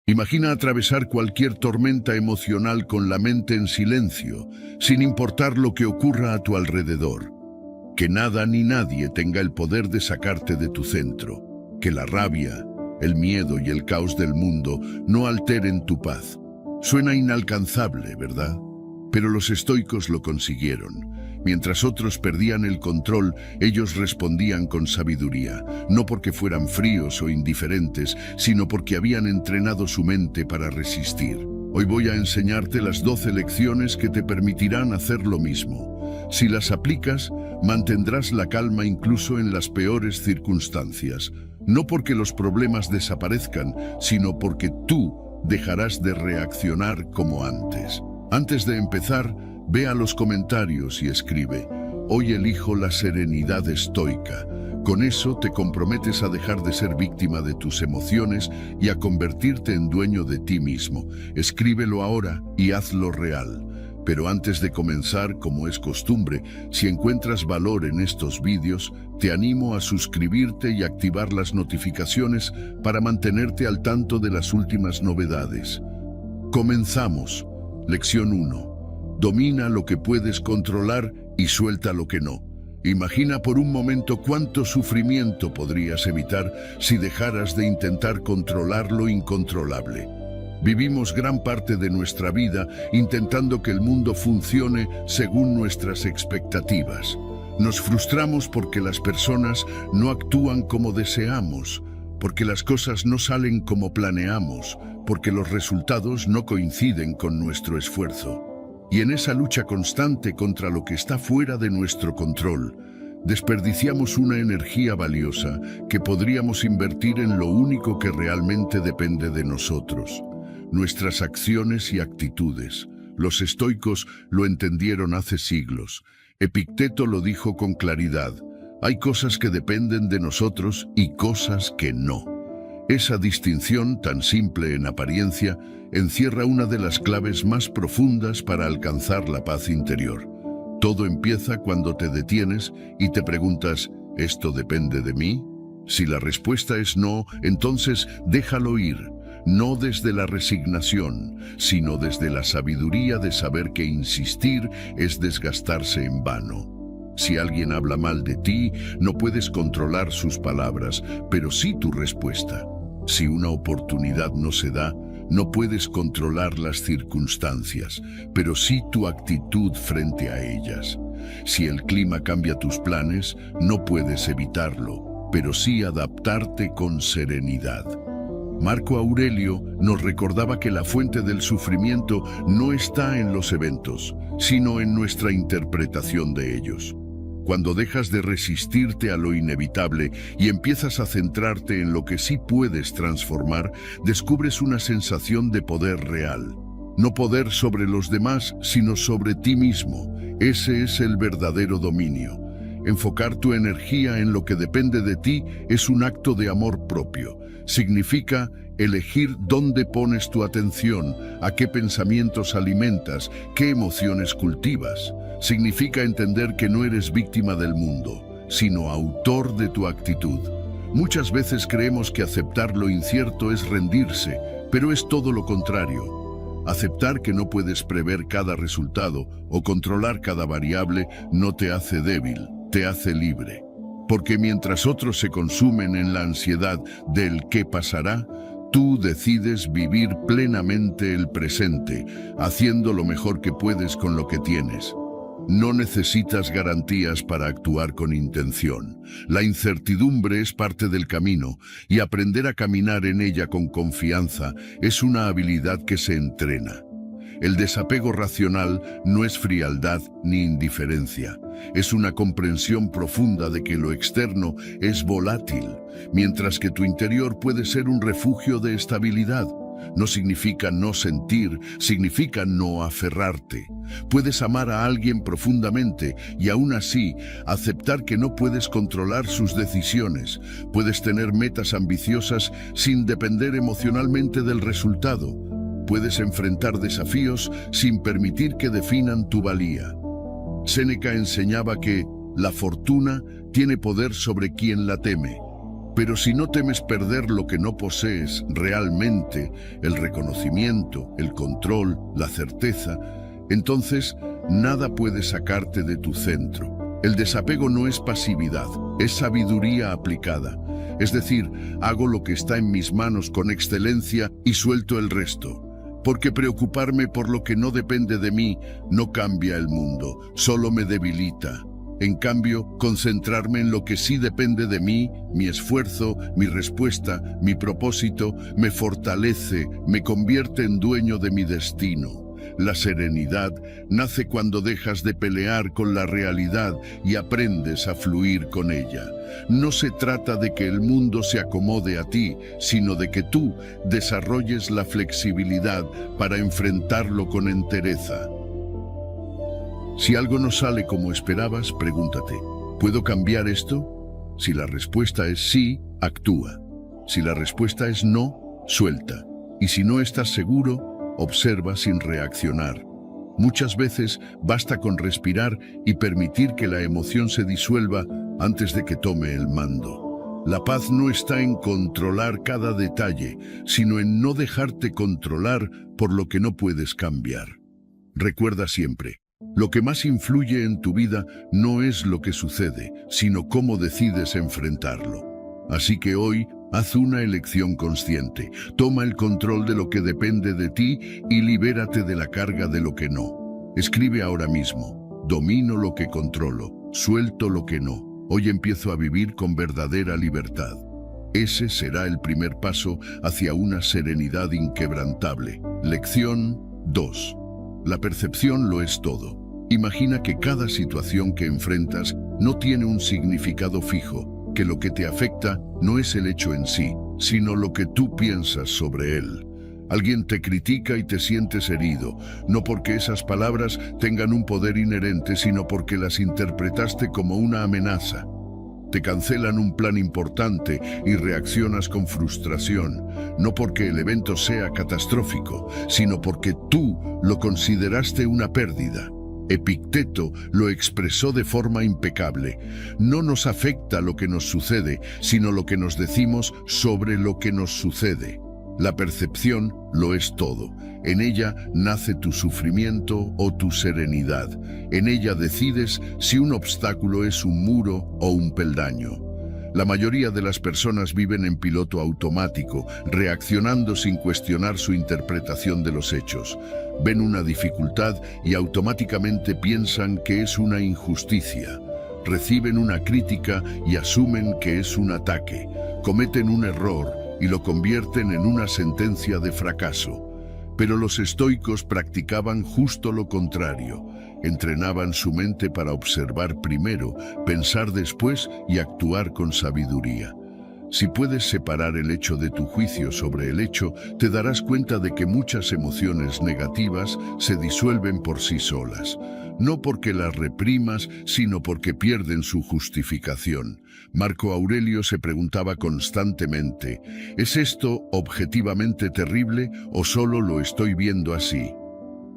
Imagina atravesar cualquier tormenta emocional con la mente en silencio, sin importar lo que ocurra a tu alrededor. Que nada ni nadie tenga el poder de sacarte de tu centro. Que la rabia, el miedo y el caos del mundo no alteren tu paz. Suena inalcanzable, ¿verdad? Pero los estoicos lo consiguieron. Mientras otros perdían el control, ellos respondían con sabiduría, no porque fueran fríos o indiferentes, sino porque habían entrenado su mente para resistir. Hoy voy a enseñarte las 12 lecciones que te permitirán hacer lo mismo. Si las aplicas, mantendrás la calma incluso en las peores circunstancias. No porque los problemas desaparezcan, sino porque tú dejarás de reaccionar como antes. Antes de empezar, ve a los comentarios y escribe: hoy elijo la serenidad estoica. Con eso te comprometes a dejar de ser víctima de tus emociones y a convertirte en dueño de ti mismo. Escríbelo ahora y hazlo real. Pero antes de comenzar, como es costumbre, si encuentras valor en estos vídeos, te animo a suscribirte y activar las notificaciones para mantenerte al tanto de las últimas novedades. Comenzamos. Lección 1. Domina lo que puedes controlar y suelta lo que no. Imagina por un momento cuánto sufrimiento podrías evitar si dejaras de intentar controlar lo incontrolable. Vivimos gran parte de nuestra vida intentando que el mundo funcione según nuestras expectativas. Nos frustramos porque las personas no actúan como deseamos, porque las cosas no salen como planeamos, porque los resultados no coinciden con nuestro esfuerzo. Y en esa lucha constante contra lo que está fuera de nuestro control, desperdiciamos una energía valiosa que podríamos invertir en lo único que realmente depende de nosotros: nuestras acciones y actitudes. Los estoicos lo entendieron hace siglos. Epicteto lo dijo con claridad: hay cosas que dependen de nosotros y cosas que no. Esa distinción, tan simple en apariencia, encierra una de las claves más profundas para alcanzar la paz interior. Todo empieza cuando te detienes y te preguntas: ¿esto depende de mí? Si la respuesta es no, entonces déjalo ir. No desde la resignación, sino desde la sabiduría de saber que insistir es desgastarse en vano. Si alguien habla mal de ti, no puedes controlar sus palabras, pero sí tu respuesta. Si una oportunidad no se da, no puedes controlar las circunstancias, pero sí tu actitud frente a ellas. Si el clima cambia tus planes, no puedes evitarlo, pero sí adaptarte con serenidad. Marco Aurelio nos recordaba que la fuente del sufrimiento no está en los eventos, sino en nuestra interpretación de ellos. Cuando dejas de resistirte a lo inevitable y empiezas a centrarte en lo que sí puedes transformar, descubres una sensación de poder real. No poder sobre los demás, sino sobre ti mismo. Ese es el verdadero dominio. Enfocar tu energía en lo que depende de ti es un acto de amor propio. Significa elegir dónde pones tu atención, a qué pensamientos alimentas, qué emociones cultivas. Significa entender que no eres víctima del mundo, sino autor de tu actitud. Muchas veces creemos que aceptar lo incierto es rendirse, pero es todo lo contrario. Aceptar que no puedes prever cada resultado o controlar cada variable no te hace débil, te hace libre. Porque mientras otros se consumen en la ansiedad del qué pasará, tú decides vivir plenamente el presente, haciendo lo mejor que puedes con lo que tienes. No necesitas garantías para actuar con intención. La incertidumbre es parte del camino y aprender a caminar en ella con confianza es una habilidad que se entrena. El desapego racional no es frialdad ni indiferencia. Es una comprensión profunda de que lo externo es volátil, mientras que tu interior puede ser un refugio de estabilidad. No significa no sentir, significa no aferrarte. Puedes amar a alguien profundamente y aún así aceptar que no puedes controlar sus decisiones. Puedes tener metas ambiciosas sin depender emocionalmente del resultado. Puedes enfrentar desafíos sin permitir que definan tu valía. Séneca enseñaba que la fortuna tiene poder sobre quien la teme. Pero si no temes perder lo que no posees realmente, el reconocimiento, el control, la certeza, entonces nada puede sacarte de tu centro. El desapego no es pasividad, es sabiduría aplicada. Es decir, hago lo que está en mis manos con excelencia y suelto el resto. Porque preocuparme por lo que no depende de mí no cambia el mundo, solo me debilita. En cambio, concentrarme en lo que sí depende de mí, mi esfuerzo, mi respuesta, mi propósito, me fortalece, me convierte en dueño de mi destino. La serenidad nace cuando dejas de pelear con la realidad y aprendes a fluir con ella. No se trata de que el mundo se acomode a ti, sino de que tú desarrolles la flexibilidad para enfrentarlo con entereza. Si algo no sale como esperabas, pregúntate, ¿puedo cambiar esto? Si la respuesta es sí, actúa. Si la respuesta es no, suelta. Y si no estás seguro, observa sin reaccionar. Muchas veces basta con respirar y permitir que la emoción se disuelva antes de que tome el mando. La paz no está en controlar cada detalle, sino en no dejarte controlar por lo que no puedes cambiar. Recuerda siempre, lo que más influye en tu vida no es lo que sucede, sino cómo decides enfrentarlo. Así que hoy, haz una elección consciente, toma el control de lo que depende de ti y libérate de la carga de lo que no. Escribe ahora mismo, domino lo que controlo, suelto lo que no. Hoy empiezo a vivir con verdadera libertad. Ese será el primer paso hacia una serenidad inquebrantable. Lección 2. La percepción lo es todo. Imagina que cada situación que enfrentas no tiene un significado fijo, que lo que te afecta no es el hecho en sí, sino lo que tú piensas sobre él. Alguien te critica y te sientes herido, no porque esas palabras tengan un poder inherente, sino porque las interpretaste como una amenaza. Te cancelan un plan importante y reaccionas con frustración, no porque el evento sea catastrófico, sino porque tú lo consideraste una pérdida. Epicteto lo expresó de forma impecable. No nos afecta lo que nos sucede, sino lo que nos decimos sobre lo que nos sucede. La percepción lo es todo. En ella nace tu sufrimiento o tu serenidad. En ella decides si un obstáculo es un muro o un peldaño. La mayoría de las personas viven en piloto automático, reaccionando sin cuestionar su interpretación de los hechos. Ven una dificultad y automáticamente piensan que es una injusticia. Reciben una crítica y asumen que es un ataque. Cometen un error y lo convierten en una sentencia de fracaso. Pero los estoicos practicaban justo lo contrario. Entrenaban su mente para observar primero, pensar después y actuar con sabiduría. Si puedes separar el hecho de tu juicio sobre el hecho, te darás cuenta de que muchas emociones negativas se disuelven por sí solas. No porque las reprimas, sino porque pierden su justificación. Marco Aurelio se preguntaba constantemente, ¿es esto objetivamente terrible o solo lo estoy viendo así?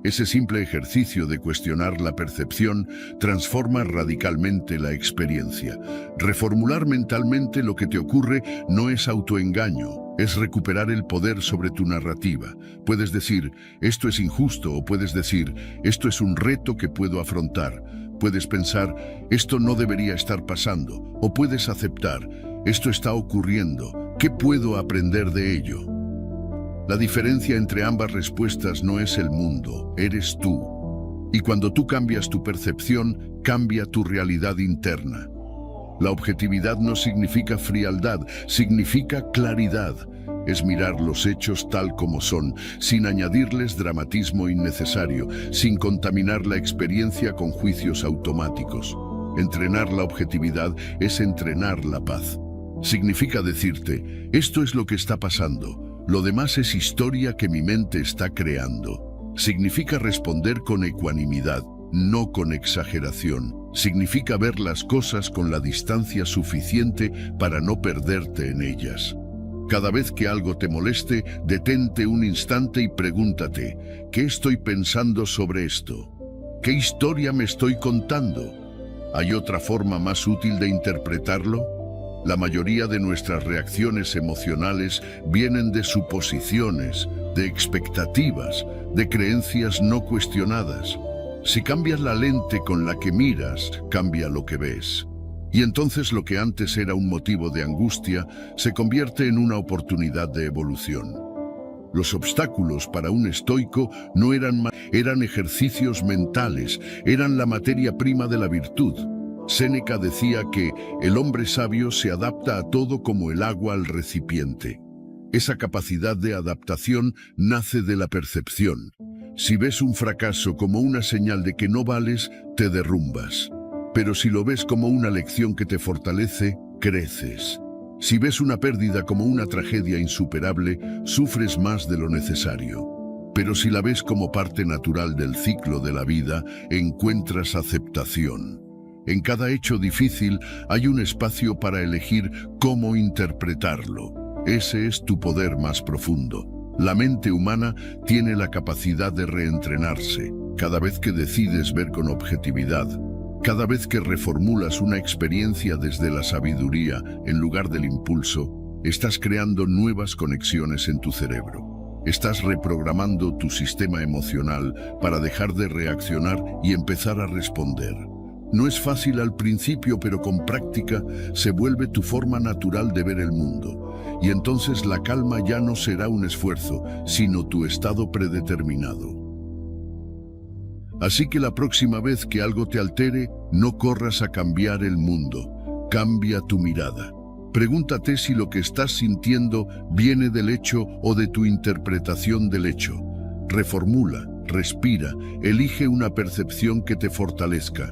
Ese simple ejercicio de cuestionar la percepción transforma radicalmente la experiencia. Reformular mentalmente lo que te ocurre no es autoengaño, es recuperar el poder sobre tu narrativa. Puedes decir, esto es injusto, o puedes decir, esto es un reto que puedo afrontar. Puedes pensar, esto no debería estar pasando, o puedes aceptar, esto está ocurriendo, ¿qué puedo aprender de ello? La diferencia entre ambas respuestas no es el mundo, eres tú. Y cuando tú cambias tu percepción, cambia tu realidad interna. La objetividad no significa frialdad, significa claridad. Es mirar los hechos tal como son, sin añadirles dramatismo innecesario, sin contaminar la experiencia con juicios automáticos. Entrenar la objetividad es entrenar la paz. Significa decirte, esto es lo que está pasando. Lo demás es historia que mi mente está creando. Significa responder con ecuanimidad, no con exageración. Significa ver las cosas con la distancia suficiente para no perderte en ellas. Cada vez que algo te moleste, detente un instante y pregúntate, ¿qué estoy pensando sobre esto? ¿Qué historia me estoy contando? ¿Hay otra forma más útil de interpretarlo? La mayoría de nuestras reacciones emocionales vienen de suposiciones, de expectativas, de creencias no cuestionadas. Si cambias la lente con la que miras, cambia lo que ves. Y entonces lo que antes era un motivo de angustia se convierte en una oportunidad de evolución. Los obstáculos para un estoico no eran ejercicios mentales, eran la materia prima de la virtud. Séneca decía que el hombre sabio se adapta a todo como el agua al recipiente. Esa capacidad de adaptación nace de la percepción. Si ves un fracaso como una señal de que no vales, te derrumbas. Pero si lo ves como una lección que te fortalece, creces. Si ves una pérdida como una tragedia insuperable, sufres más de lo necesario. Pero si la ves como parte natural del ciclo de la vida, encuentras aceptación. En cada hecho difícil hay un espacio para elegir cómo interpretarlo. Ese es tu poder más profundo. La mente humana tiene la capacidad de reentrenarse. Cada vez que decides ver con objetividad, cada vez que reformulas una experiencia desde la sabiduría en lugar del impulso, estás creando nuevas conexiones en tu cerebro. Estás reprogramando tu sistema emocional para dejar de reaccionar y empezar a responder. No es fácil al principio, pero con práctica se vuelve tu forma natural de ver el mundo. Y entonces la calma ya no será un esfuerzo, sino tu estado predeterminado. Así que la próxima vez que algo te altere, no corras a cambiar el mundo. Cambia tu mirada. Pregúntate si lo que estás sintiendo viene del hecho o de tu interpretación del hecho. Reformula, respira, elige una percepción que te fortalezca.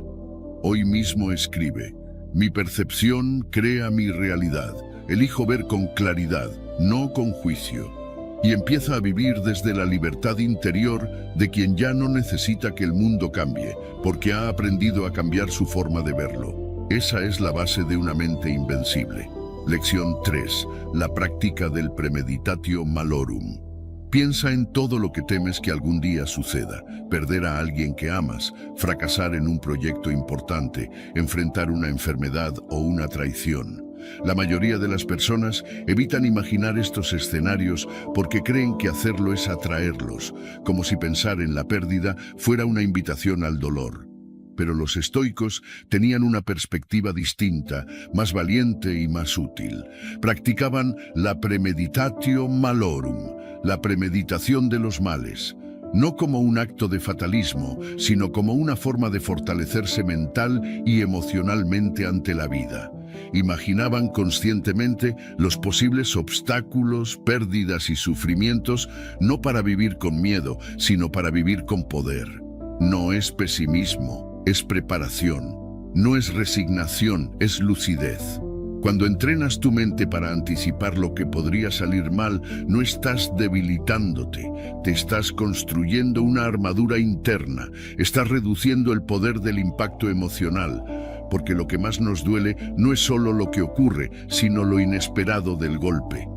Hoy mismo escribe: mi percepción crea mi realidad. Elijo ver con claridad, no con juicio. Y empieza a vivir desde la libertad interior de quien ya no necesita que el mundo cambie, porque ha aprendido a cambiar su forma de verlo. Esa es la base de una mente invencible. Lección 3. La práctica del premeditatio malorum. Piensa en todo lo que temes que algún día suceda: perder a alguien que amas, fracasar en un proyecto importante, enfrentar una enfermedad o una traición. La mayoría de las personas evitan imaginar estos escenarios porque creen que hacerlo es atraerlos, como si pensar en la pérdida fuera una invitación al dolor. Pero los estoicos tenían una perspectiva distinta, más valiente y más útil. Practicaban la premeditatio malorum, la premeditación de los males. No como un acto de fatalismo, sino como una forma de fortalecerse mental y emocionalmente ante la vida. Imaginaban conscientemente los posibles obstáculos, pérdidas y sufrimientos, no para vivir con miedo, sino para vivir con poder. No es pesimismo, es preparación. No es resignación, es lucidez. Cuando entrenas tu mente para anticipar lo que podría salir mal, no estás debilitándote, te estás construyendo una armadura interna, estás reduciendo el poder del impacto emocional, porque lo que más nos duele no es solo lo que ocurre, sino lo inesperado del golpe.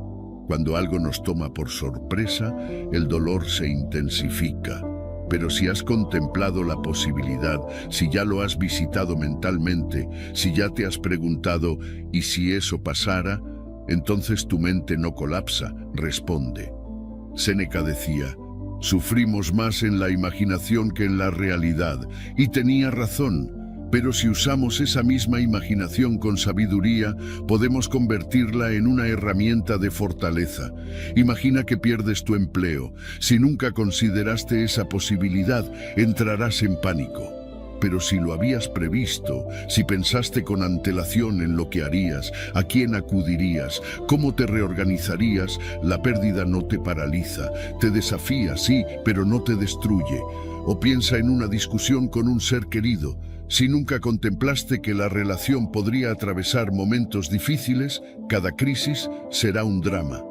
Cuando algo nos toma por sorpresa, el dolor se intensifica. Pero si has contemplado la posibilidad, si ya lo has visitado mentalmente, si ya te has preguntado ¿y si eso pasara?, entonces tu mente no colapsa, responde. Séneca decía: sufrimos más en la imaginación que en la realidad, y tenía razón. Pero si usamos esa misma imaginación con sabiduría, podemos convertirla en una herramienta de fortaleza. Imagina que pierdes tu empleo. Si nunca consideraste esa posibilidad, entrarás en pánico. Pero si lo habías previsto, si pensaste con antelación en lo que harías, a quién acudirías, cómo te reorganizarías, la pérdida no te paraliza, te desafía, sí, pero no te destruye. O piensa en una discusión con un ser querido. Si nunca contemplaste que la relación podría atravesar momentos difíciles, cada crisis será un drama.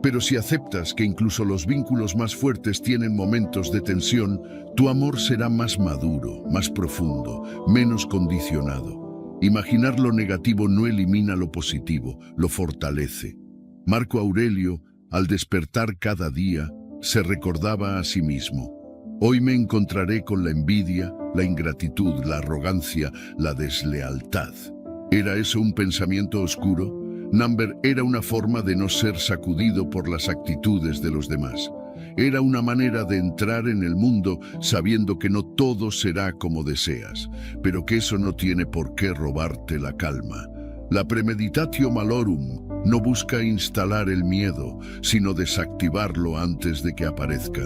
Pero si aceptas que incluso los vínculos más fuertes tienen momentos de tensión, tu amor será más maduro, más profundo, menos condicionado. Imaginar lo negativo no elimina lo positivo, lo fortalece. Marco Aurelio, al despertar cada día, se recordaba a sí mismo: hoy me encontraré con la envidia, la ingratitud, la arrogancia, la deslealtad. ¿Era eso un pensamiento oscuro? Number era una forma de no ser sacudido por las actitudes de los demás. Era una manera de entrar en el mundo sabiendo que no todo será como deseas, pero que eso no tiene por qué robarte la calma. La premeditatio malorum no busca instalar el miedo, sino desactivarlo antes de que aparezca,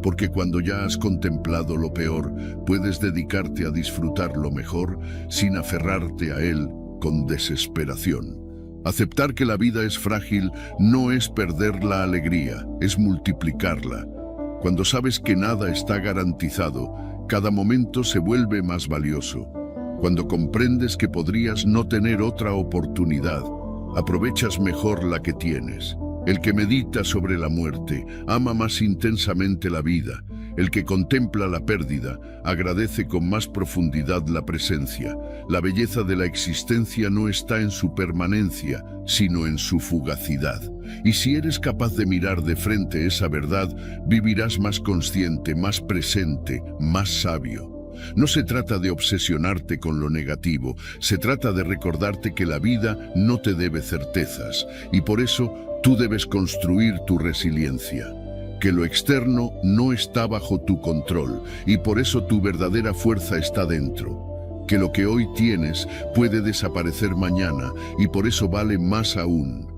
porque cuando ya has contemplado lo peor, puedes dedicarte a disfrutar lo mejor sin aferrarte a él con desesperación. Aceptar que la vida es frágil no es perder la alegría, es multiplicarla. Cuando sabes que nada está garantizado, cada momento se vuelve más valioso. Cuando comprendes que podrías no tener otra oportunidad, aprovechas mejor la que tienes. El que medita sobre la muerte ama más intensamente la vida. El que contempla la pérdida agradece con más profundidad la presencia. La belleza de la existencia no está en su permanencia, sino en su fugacidad. Y si eres capaz de mirar de frente esa verdad, vivirás más consciente, más presente, más sabio. No se trata de obsesionarte con lo negativo, se trata de recordarte que la vida no te debe certezas, y por eso tú debes construir tu resiliencia. Que lo externo no está bajo tu control y por eso tu verdadera fuerza está dentro. Que lo que hoy tienes puede desaparecer mañana y por eso vale más aún.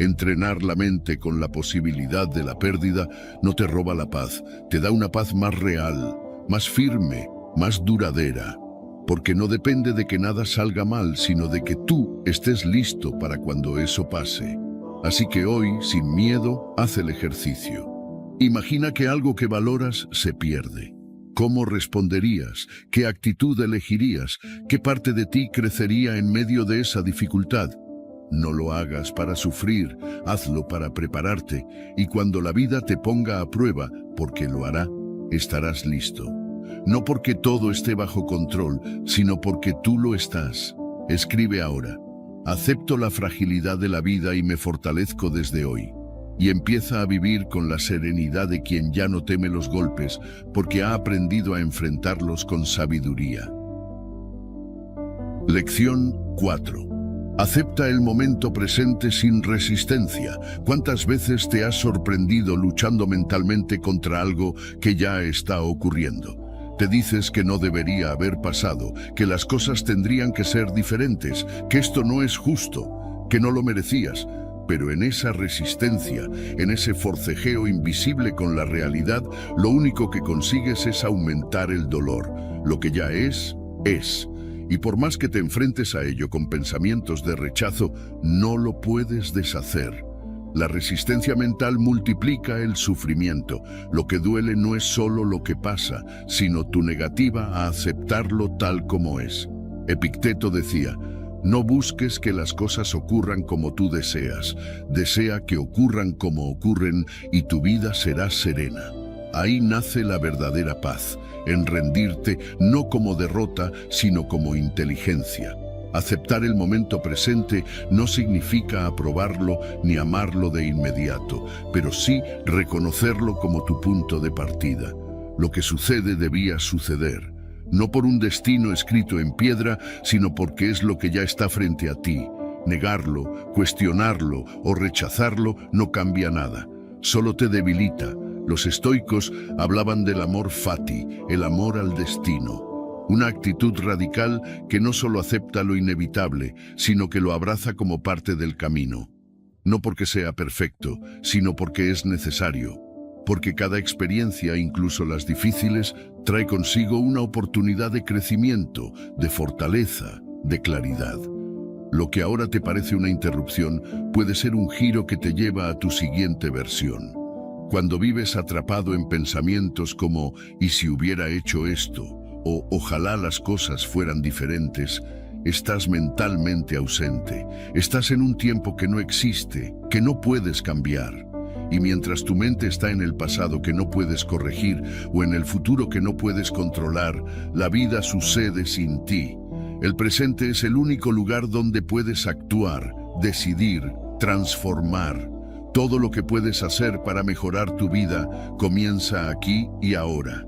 Entrenar la mente con la posibilidad de la pérdida no te roba la paz, te da una paz más real, más firme, más duradera. Porque no depende de que nada salga mal, sino de que tú estés listo para cuando eso pase. Así que hoy, sin miedo, haz el ejercicio. Imagina que algo que valoras se pierde. ¿Cómo responderías? ¿Qué actitud elegirías? ¿Qué parte de ti crecería en medio de esa dificultad? No lo hagas para sufrir, hazlo para prepararte, y cuando la vida te ponga a prueba, porque lo hará, estarás listo. No porque todo esté bajo control, sino porque tú lo estás. Escribe ahora: acepto la fragilidad de la vida y me fortalezco desde hoy. Y empieza a vivir con la serenidad de quien ya no teme los golpes, porque ha aprendido a enfrentarlos con sabiduría. Lección 4. Acepta el momento presente sin resistencia. ¿Cuántas veces te has sorprendido luchando mentalmente contra algo que ya está ocurriendo? Te dices que no debería haber pasado, que las cosas tendrían que ser diferentes, que esto no es justo, que no lo merecías. Pero en esa resistencia, en ese forcejeo invisible con la realidad, lo único que consigues es aumentar el dolor. Lo que ya es, es. Y por más que te enfrentes a ello con pensamientos de rechazo, no lo puedes deshacer. La resistencia mental multiplica el sufrimiento. Lo que duele no es solo lo que pasa, sino tu negativa a aceptarlo tal como es. Epicteto decía: no busques que las cosas ocurran como tú deseas. Desea que ocurran como ocurren y tu vida será serena. Ahí nace la verdadera paz, en rendirte no como derrota, sino como inteligencia. Aceptar el momento presente no significa aprobarlo ni amarlo de inmediato, pero sí reconocerlo como tu punto de partida. Lo que sucede debía suceder. No por un destino escrito en piedra, sino porque es lo que ya está frente a ti. Negarlo, cuestionarlo o rechazarlo no cambia nada, solo te debilita. Los estoicos hablaban del amor fati, el amor al destino. Una actitud radical que no solo acepta lo inevitable, sino que lo abraza como parte del camino. No porque sea perfecto, sino porque es necesario. Porque cada experiencia, incluso las difíciles, trae consigo una oportunidad de crecimiento, de fortaleza, de claridad. Lo que ahora te parece una interrupción puede ser un giro que te lleva a tu siguiente versión. Cuando vives atrapado en pensamientos como «¿y si hubiera hecho esto?» o «ojalá las cosas fueran diferentes», estás mentalmente ausente. Estás en un tiempo que no existe, que no puedes cambiar. Y mientras tu mente está en el pasado que no puedes corregir o en el futuro que no puedes controlar, la vida sucede sin ti. El presente es el único lugar donde puedes actuar, decidir, transformar. Todo lo que puedes hacer para mejorar tu vida comienza aquí y ahora.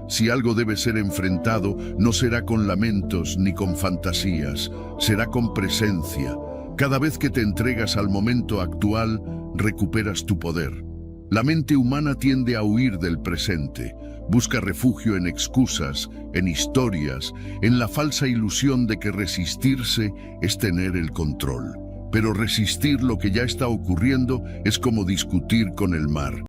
Si algo debe ser enfrentado, no será con lamentos ni con fantasías, será con presencia. Cada vez que te entregas al momento actual, recuperas tu poder. La mente humana tiende a huir del presente. Busca refugio en excusas, en historias, en la falsa ilusión de que resistirse es tener el control. Pero resistir lo que ya está ocurriendo es como discutir con el mar.